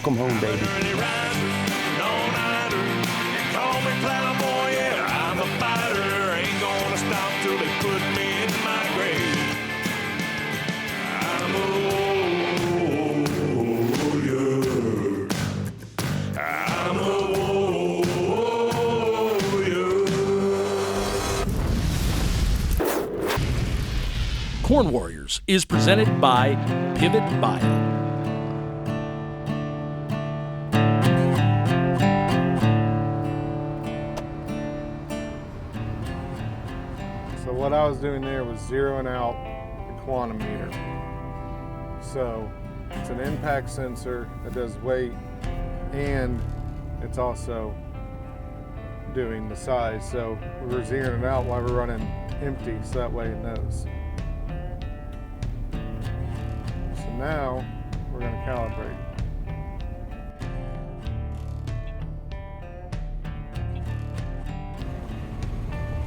Welcome home, baby. Corn Warriors is presented by Pivot Bio. So what I was doing there was zeroing out the quantum meter. So it's an impact sensor that does weight, and it's also doing the size. So we're zeroing it out while we're running empty, so that way it knows. So now we're going to calibrate.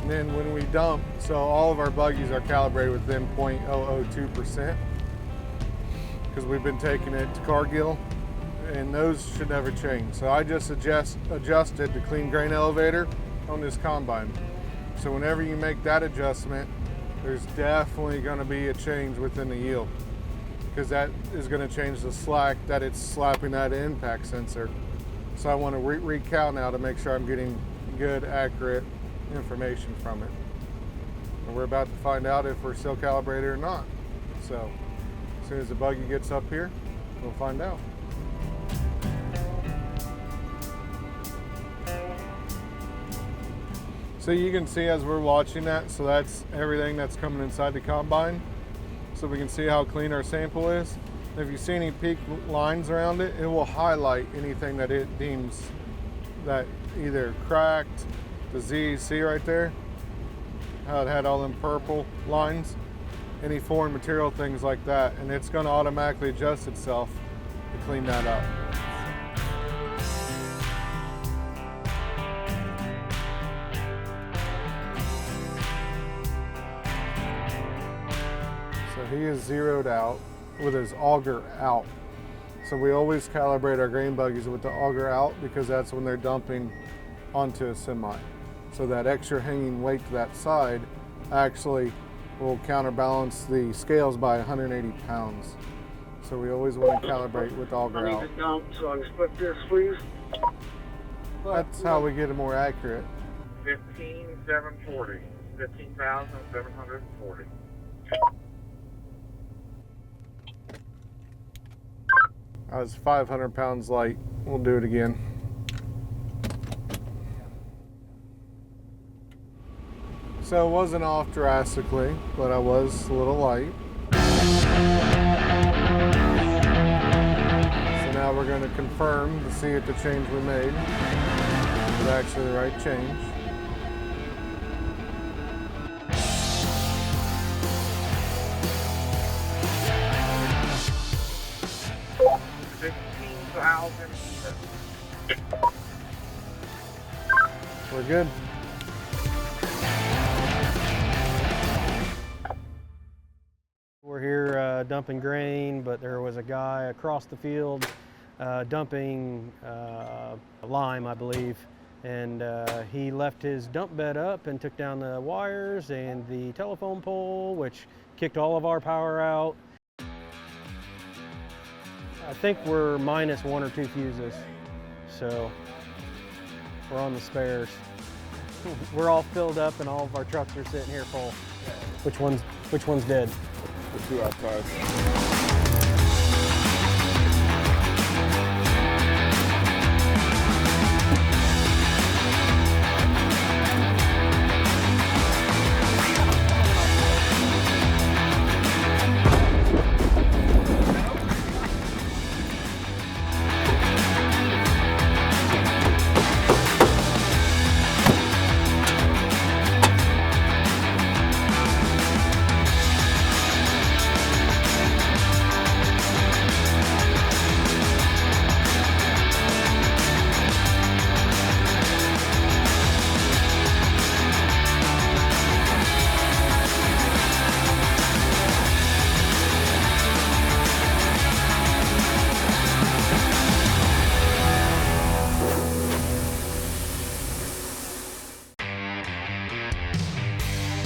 And then when we dump, so all of our buggies are calibrated within 0.002%, because we've been taking it to Cargill, and those should never change. So I just adjusted the clean grain elevator on this combine. So whenever you make that adjustment, there's definitely going to be a change within the yield, because that is going to change the slack that it's slapping that impact sensor. So I want to recount now to make sure I'm getting good, accurate information from it. And we're about to find out if we're still calibrated or not. So as soon as the buggy gets up here, we'll find out. So you can see as we're watching that, so that's everything that's coming inside the combine. So we can see how clean our sample is. If you see any peak lines around it, it will highlight anything that it deems that either cracked, disease. See right there how it had all them purple lines, any foreign material, things like that, and it's going to automatically adjust itself to clean that up. So he is zeroed out with his auger out. So we always calibrate our grain buggies with the auger out, because that's when they're dumping onto a semi. So that extra hanging weight to that side actually will counterbalance the scales by 180 pounds. So we always want to calibrate with auger out. So I split this, please. That's how we get it more accurate. 15,740. 15,740. I was 500 pounds light. We'll do it again. So it wasn't off drastically, but I was a little light. So now we're going to confirm to see if the change we made is actually the right change. We're good. We're here dumping grain, but there was a guy across the field dumping lime, I believe, and he left his dump bed up and took down the wires and the telephone pole, which kicked all of our power out. I think we're minus 1 or 2 fuses, so we're on the spares. We're all filled up and all of our trucks are sitting here full. Which one's dead? The 2 outside.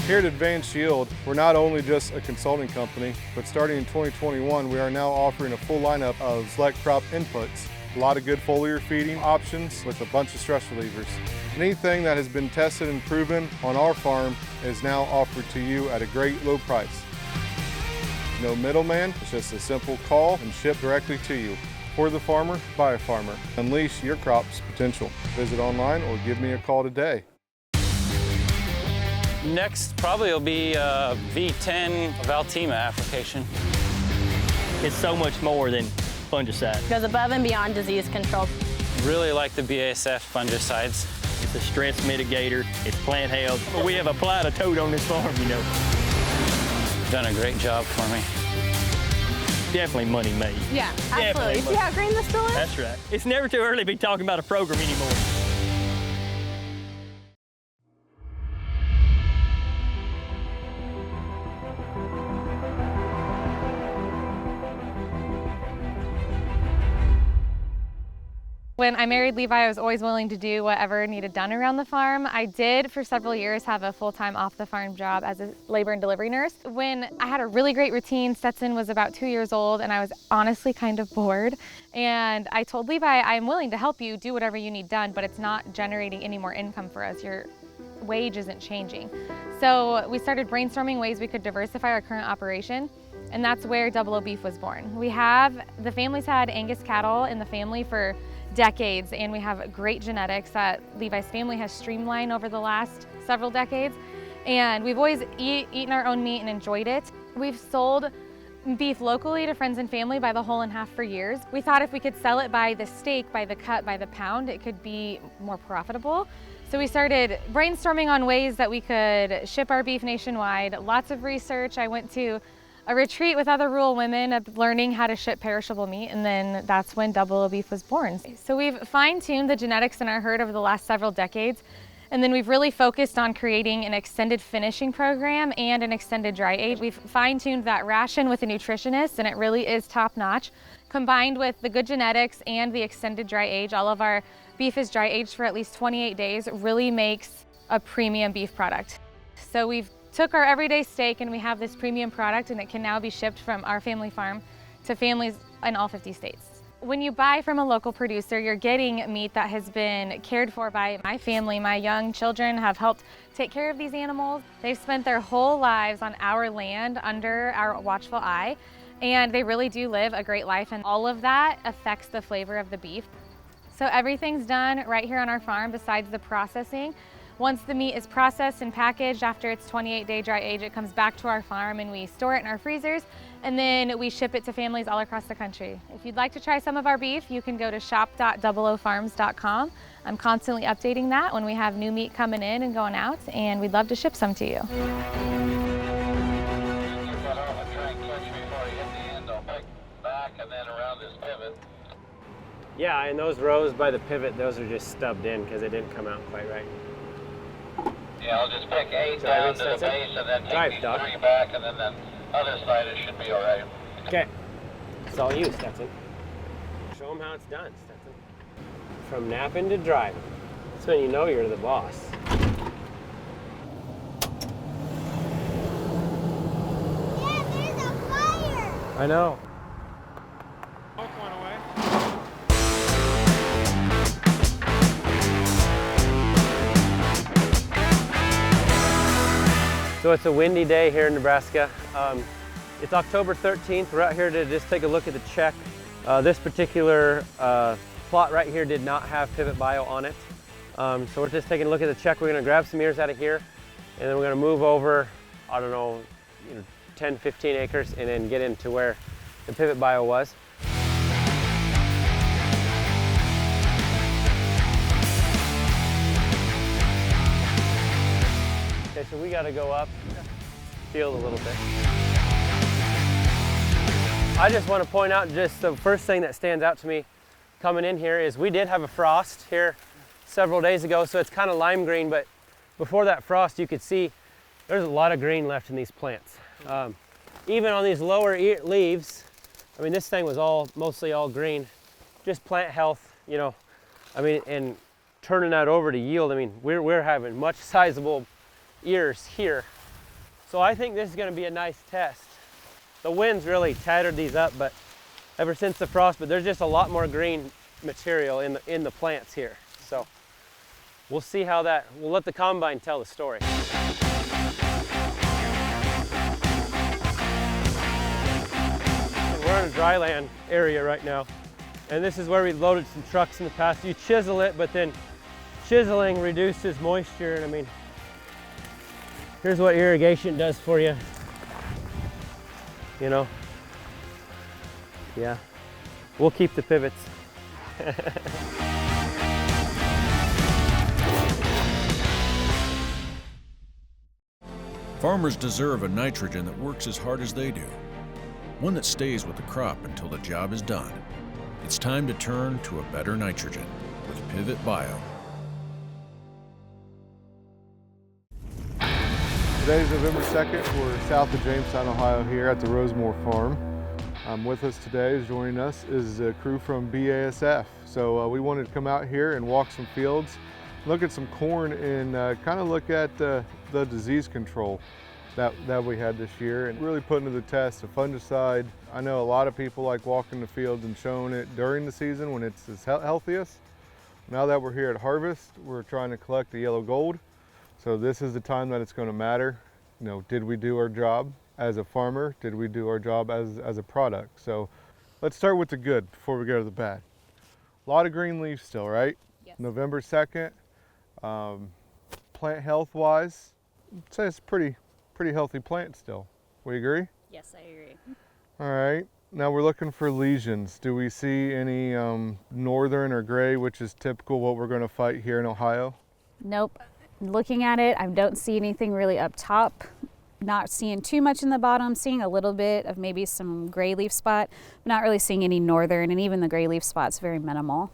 Here at Advanced Yield, we're not only just a consulting company, but starting in 2021, we are now offering a full lineup of select crop inputs. A lot of good foliar feeding options with a bunch of stress relievers. Anything that has been tested and proven on our farm is now offered to you at a great low price. No middleman, it's just a simple call and ship directly to you. For the farmer, by a farmer. Unleash your crop's potential. Visit online or give me a call today. Next probably will be a V10 Valtima application. It's so much more than fungicide. Goes above and beyond disease control. Really like the BASF fungicides. It's a stress mitigator, it's plant health. We have applied a toad on this farm, you know. Done a great job for me. Definitely money made. Yeah, absolutely. You see how green this still is? That's right. It's never too early to be talking about a program anymore. When I married Levi, I was always willing to do whatever needed done around the farm. I did, for several years, have a full-time off-the-farm job as a labor and delivery nurse. When I had a really great routine, Stetson was about 2 years old, and I was honestly kind of bored. And I told Levi, I'm willing to help you do whatever you need done, but it's not generating any more income for us. Your wage isn't changing. So we started brainstorming ways we could diversify our current operation. And that's where Double O Beef was born. The family's had Angus cattle in the family for decades, and we have great genetics that Levi's family has streamlined over the last several decades. And we've always eaten our own meat and enjoyed it. We've sold beef locally to friends and family by the whole and half for years. We thought if we could sell it by the steak, by the cut, by the pound, it could be more profitable. So we started brainstorming on ways that we could ship our beef nationwide. Lots of research. I went to a retreat with other rural women of learning how to ship perishable meat, and then that's when Double O Beef was born. So we've fine-tuned the genetics in our herd over the last several decades, and then we've really focused on creating an extended finishing program and an extended dry age. We've fine-tuned that ration with a nutritionist, and it really is top-notch. Combined with the good genetics and the extended dry age, all of our beef is dry aged for at least 28 days, really makes a premium beef product. So we've took our everyday steak and we have this premium product, and it can now be shipped from our family farm to families in all 50 states. When you buy from a local producer, you're getting meat that has been cared for by my family. My young children have helped take care of these animals. They've spent their whole lives on our land under our watchful eye, and they really do live a great life, and all of that affects the flavor of the beef. So everything's done right here on our farm besides the processing. Once the meat is processed and packaged after its 28-day dry age, it comes back to our farm and we store it in our freezers, and then we ship it to families all across the country. If you'd like to try some of our beef, you can go to shop.00farms.com. I'm constantly updating that when we have new meat coming in and going out, and we'd love to ship some to you. Yeah, and those rows by the pivot, those are just stubbed in because it didn't come out quite right. Yeah, I'll just pick 8 down to the base and then take these 3 back, and then the other side it should be all right. Okay, it's all you, Stetson. Show them how it's done, Stetson. From napping to driving. That's when you know you're the boss. Yeah, there's a fire! I know. So it's a windy day here in Nebraska. It's October 13th. We're out here to just take a look at the check. This particular plot right here did not have Pivot Bio on it. So we're just taking a look at the check. We're gonna grab some ears out of here, and then we're gonna move over, I don't know, 10, 15 acres, and then get into where the Pivot Bio was. Okay, so we got to go up, field a little bit. I just want to point out, just the first thing that stands out to me coming in here is we did have a frost here several days ago, so it's kind of lime green, but before that frost you could see there's a lot of green left in these plants. Even on these lower leaves, I mean, this thing was mostly all green, just plant health, you know. I mean, and turning that over to yield, I mean, we're having much sizable ears here So I think this is going to be a nice test. The wind's really tattered these up, but ever since the frost, but there's just a lot more green material in the plants here. So we'll see how we'll let the combine tell the story. We're in a dryland area right now, and this is where we loaded some trucks in the past. You chisel it, but then chiseling reduces moisture, and I mean, here's what irrigation does for you. You know? Yeah. We'll keep the pivots. Farmers deserve a nitrogen that works as hard as they do. One that stays with the crop until the job is done. It's time to turn to a better nitrogen with Pivot Bio. Today's November 2nd. We're south of Jamestown, Ohio here at the Rosemore Farm. With us today, joining us, is a crew from BASF. So we wanted to come out here and walk some fields, look at some corn, and kind of look at the disease control that we had this year, and really putting to the test a fungicide. I know a lot of people like walking the fields and showing it during the season when it's its healthiest. Now that we're here at harvest, we're trying to collect the yellow gold. So this is the time that it's going to matter. You know, did we do our job as a farmer? Did we do our job as a product? So let's start with the good before we go to the bad. A lot of green leaves still, right? Yes. November 2nd. Plant health wise, I'd say it's pretty healthy plant still. We agree? Yes, I agree. All right. Now we're looking for lesions. Do we see any northern or gray, which is typical what we're going to fight here in Ohio? Nope. Looking at it, I don't see anything really up top. Not seeing too much in the bottom, seeing a little bit of maybe some gray leaf spot, but not really seeing any northern, and even the gray leaf spot's very minimal.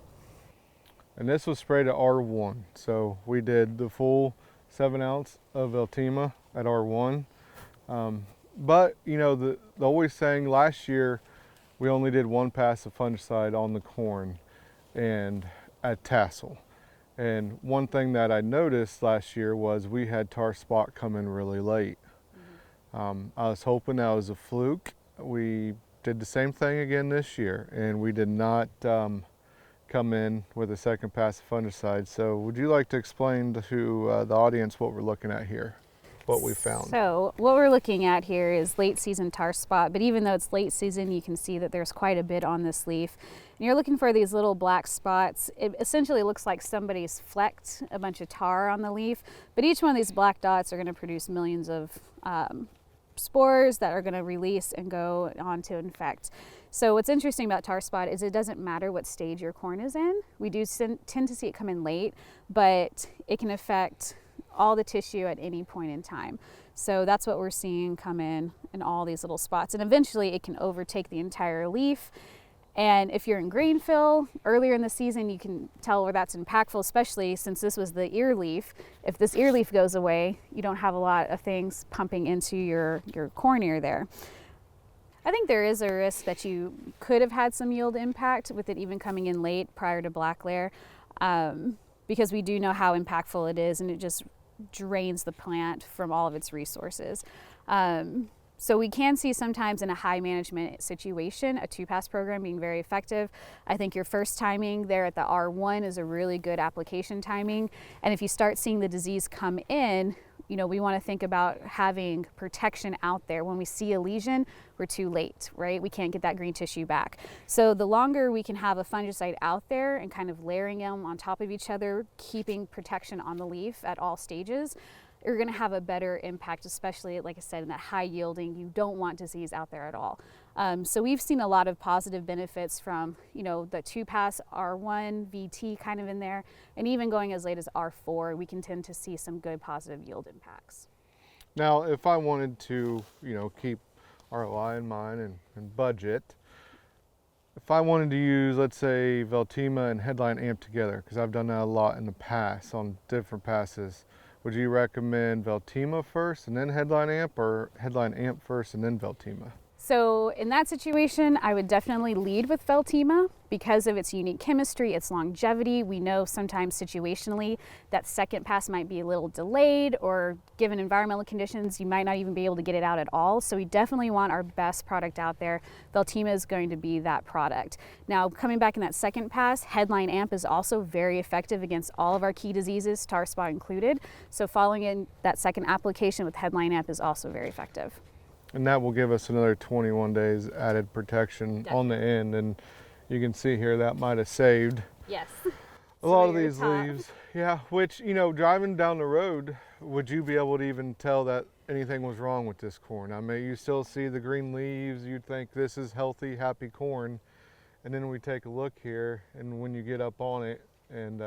And this was sprayed at R1. So we did the full 7 ounce of Veltima at R1. But you know, the always saying, last year we only did 1 pass of fungicide on the corn and at tassel. And one thing that I noticed last year was we had tar spot come in really late. I was hoping that was a fluke. We did the same thing again this year, and we did not come in with a second pass of fungicide. So would you like to explain to the audience what we're looking at here, what we found? So what we're looking at here is late season tar spot, but even though it's late season, you can see that there's quite a bit on this leaf. And you're looking for these little black spots. It essentially looks like somebody's flecked a bunch of tar on the leaf, but each one of these black dots are going to produce millions of spores that are going to release and go on to infect. So what's interesting about tar spot is it doesn't matter what stage your corn is in. We do tend to see it come in late, but it can affect all the tissue at any point in time. So that's what we're seeing come in all these little spots, and eventually it can overtake the entire leaf. And if you're in grain fill earlier in the season, you can tell where that's impactful, especially since this was the ear leaf. If this ear leaf goes away, you don't have a lot of things pumping into your corn ear there. I think there is a risk that you could have had some yield impact with it even coming in late prior to black layer, because we do know how impactful it is, and it just drains the plant from all of its resources. So we can see sometimes in a high management situation, a 2-pass program being very effective. I think your first timing there at the R1 is a really good application timing. And if you start seeing the disease come in, you know, we want to think about having protection out there. When we see a lesion, we're too late, right? We can't get that green tissue back. So the longer we can have a fungicide out there and kind of layering them on top of each other, keeping protection on the leaf at all stages, you're going to have a better impact, especially, like I said, in that high yielding. You don't want disease out there at all. So we've seen a lot of positive benefits from, you know, the 2-pass R1, VT kind of in there, and even going as late as R4, we can tend to see some good positive yield impacts. Now, if I wanted to, you know, keep ROI in mind and budget, if I wanted to use, let's say, Veltima and Headline Amp together, because I've done that a lot in the past on different passes, would you recommend Veltima first and then Headline Amp, or Headline Amp first and then Veltima? So in that situation, I would definitely lead with Veltima because of its unique chemistry, its longevity. We know sometimes situationally that second pass might be a little delayed, or given environmental conditions, you might not even be able to get it out at all. So we definitely want our best product out there. Veltima is going to be that product. Now, coming back in that second pass, Headline Amp is also very effective against all of our key diseases, tar spot included. So following in that second application with Headline Amp is also very effective. And that will give us another 21 days added protection on the end. And you can see here that might have saved Yes. a lot of these leaves. Yeah, which, you know, driving down the road, would you be able to even tell that anything was wrong with this corn? I mean, you still see the green leaves, you'd think this is healthy, happy corn. And then we take a look here, and when you get up on it, and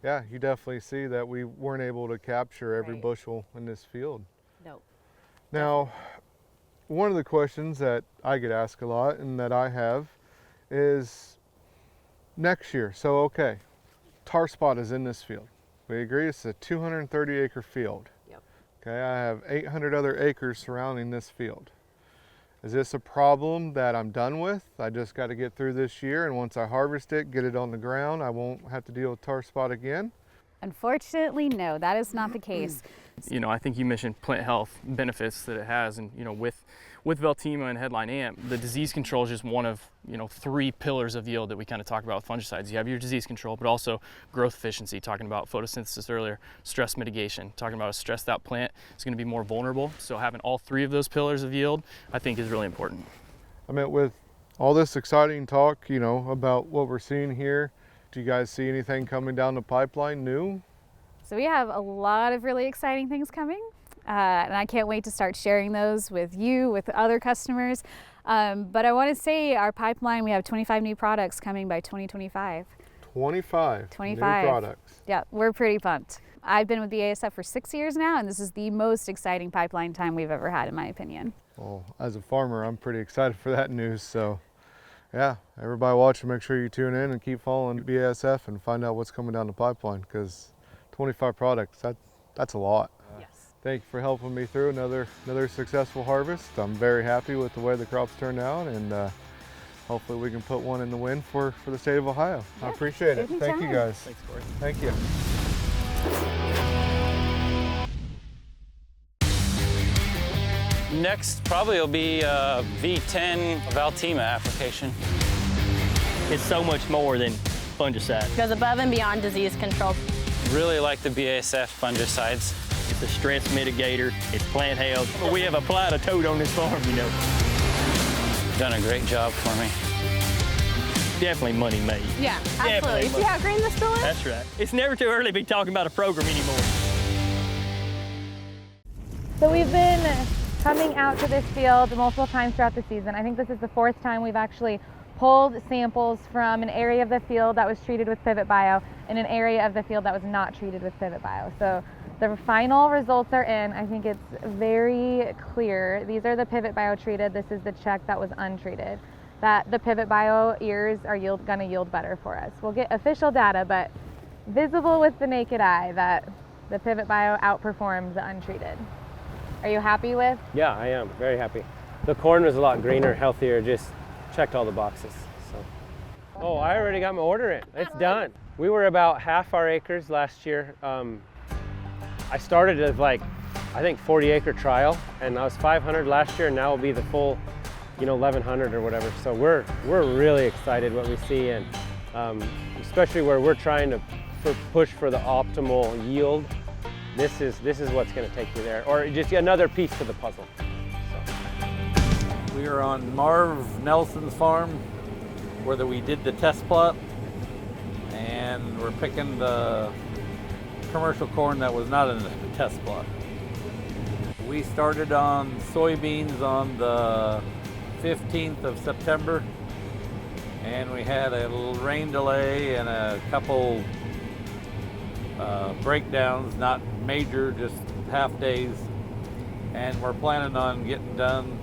yeah, you definitely see that we weren't able to capture every bushel in this field. Nope. Now, one of the questions that I get asked a lot and that I have is next year. So, okay, tar spot is in this field. We agree it's a 230 acre field. Yep. Okay, I have 800 other acres surrounding this field. Is this a problem that I'm done with? I just got to get through this year, and once I harvest it, get it on the ground, I won't have to deal with tar spot again? Unfortunately, no, that is not the case. You know, I think you mentioned plant health benefits that it has, and you know, with Veltima and Headline Amp, the disease control is just one of, you know, 3 pillars of yield that we kind of talk about with fungicides. You have your disease control, but also growth efficiency, talking about photosynthesis earlier, stress mitigation, talking about a stressed out plant is going to be more vulnerable. So having all 3 of those pillars of yield, I think, is really important. I mean, with all this exciting talk, you know, about what we're seeing here, do you guys see anything coming down the pipeline new? So we have a lot of really exciting things coming, and I can't wait to start sharing those with you, with other customers. But I want to say our pipeline, we have 25 new products coming by 2025. 25 new products. Yeah, we're pretty pumped. I've been with BASF for 6 years now, and this is the most exciting pipeline time we've ever had, in my opinion. Well, as a farmer, I'm pretty excited for that news. So yeah, everybody watching, make sure you tune in and keep following BASF and find out what's coming down the pipeline, because 25 products, that's a lot. Yes. Thank you for helping me through another successful harvest. I'm very happy with the way the crops turned out, and hopefully we can put one in the wind for the state of Ohio. Yeah, I appreciate it. Thank you guys. Thanks, Corey. Thank you. Next probably will be a V10 Veltima application. It's so much more than fungicide. Goes above and beyond disease control. Really like the BASF fungicides. It's a stress mitigator, it's plant health. We have applied a toad on this farm, you know. Done a great job for me. Definitely money made. Yeah, absolutely. See how green this still is? That's right. It's never too early to be talking about a program anymore. So we've been coming out to this field multiple times throughout the season. I think this is the 4th time we've actually pulled samples from an area of the field that was treated with Pivot Bio and an area of the field that was not treated with Pivot Bio. So the final results are in. I think it's very clear. These are the Pivot Bio treated. This is the check that was untreated. That the Pivot Bio ears are going to yield better for us. We'll get official data, but visible with the naked eye that the Pivot Bio outperforms the untreated. Are you happy with? Yeah, I am very happy. The corn was a lot greener, healthier, just checked all the boxes. So. Oh, I already got my order in. It's done. We were about half our acres last year. I started as like, I think 40 acre trial, and I was 500 last year, and now will be the full, you know, 1100 or whatever. So we're really excited what we see, and especially where we're trying to push for the optimal yield. This is what's going to take you there, or just another piece to the puzzle. We are on Marv Nelson's farm where we did the test plot, and we're picking the commercial corn that was not in the test plot. We started on soybeans on the 15th of September, and we had a little rain delay and a couple breakdowns, not major, just half days, and we're planning on getting done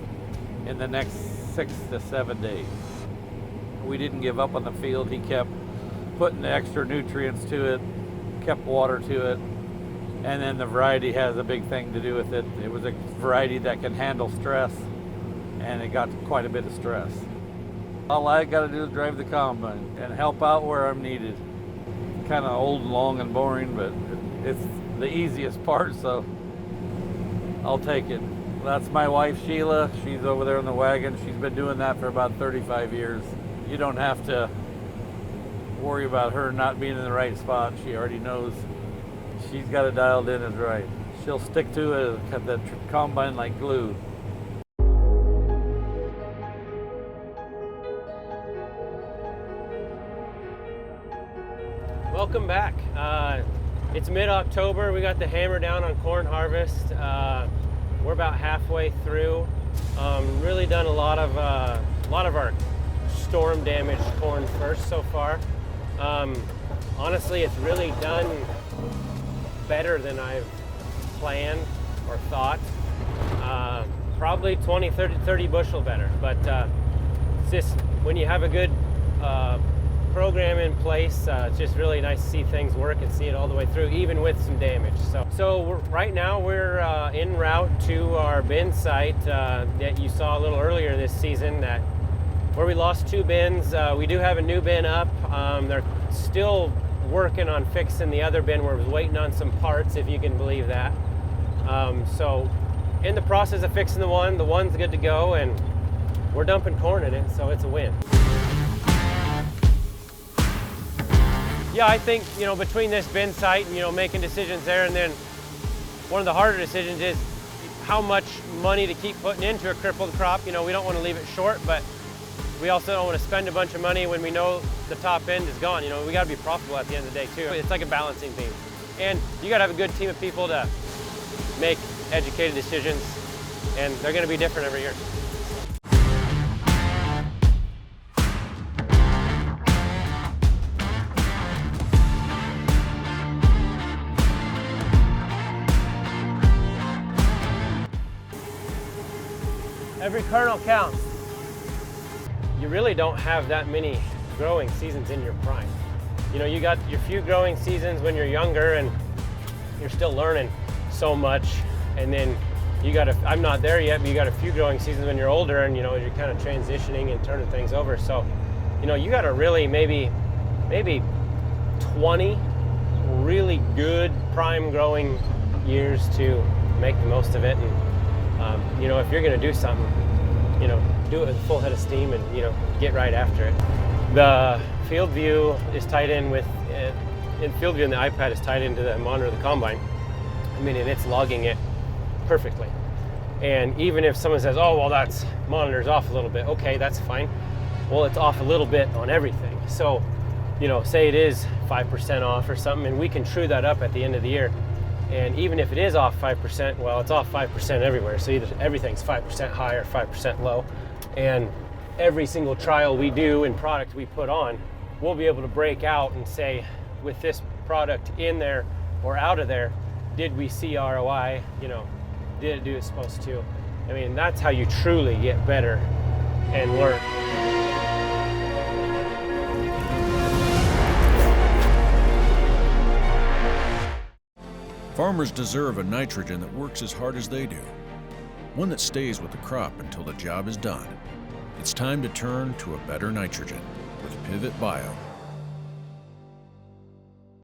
in the next 6 to 7 days. We didn't give up on the field. He kept putting the extra nutrients to it, kept water to it, and then the variety has a big thing to do with it. It was a variety that can handle stress, and it got quite a bit of stress. All I got to do is drive the combine and help out where I'm needed. Kind of old and long and boring, but it's the easiest part, so I'll take it. That's my wife, Sheila. She's over there in the wagon. She's been doing that for about 35 years. You don't have to worry about her not being in the right spot. She already knows she's got it dialed in as right. She'll stick to it, cut that combine like glue. Welcome back. It's mid-October. We got the hammer down on corn harvest. We're about halfway through. Really done a lot of our storm damaged corn first so far. Honestly, it's really done better than I've planned or thought. Probably 20, 30 bushel better, but it's just when you have a good program in place, it's just really nice to see things work and see it all the way through, even with some damage. So right now we're en route to our bin site that you saw a little earlier this season, where we lost 2 bins. We do have a new bin up. They're still working on fixing the other bin. We're waiting on some parts, if you can believe that. So in the process of fixing the one's good to go, and we're dumping corn in it, so it's a win. Yeah, I think, between this bin site and, making decisions there, and then one of the harder decisions is how much money to keep putting into a crippled crop. We don't want to leave it short, but we also don't want to spend a bunch of money when we know the top end is gone. We got to be profitable at the end of the day too. It's like a balancing thing. And you got to have a good team of people to make educated decisions, and they're going to be different every year. Every kernel counts. You really don't have that many growing seasons in your prime. You got your few growing seasons when you're younger and you're still learning so much, and then I'm not there yet, but you got a few growing seasons when you're older, and you're kind of transitioning and turning things over. So, you got to really maybe 20 really good prime growing years to make the most of it. And if you're going to do something, do it with a full head of steam and, get right after it. The field view is tied in with, in field view, and the iPad is tied into the monitor of the combine. And it's logging it perfectly. And even if someone says, oh, well, that's monitor's off a little bit, okay, that's fine. Well, it's off a little bit on everything. So, say it is 5% off or something, and we can true that up at the end of the year. And even if it is off 5%, well, it's off 5% everywhere. So either everything's 5% high or 5% low. And every single trial we do and product we put on, we'll be able to break out and say, with this product in there or out of there, did we see ROI? Did it do it's supposed to? That's how you truly get better and learn. Farmers deserve a nitrogen that works as hard as they do, one that stays with the crop until the job is done. It's time to turn to a better nitrogen with Pivot Bio.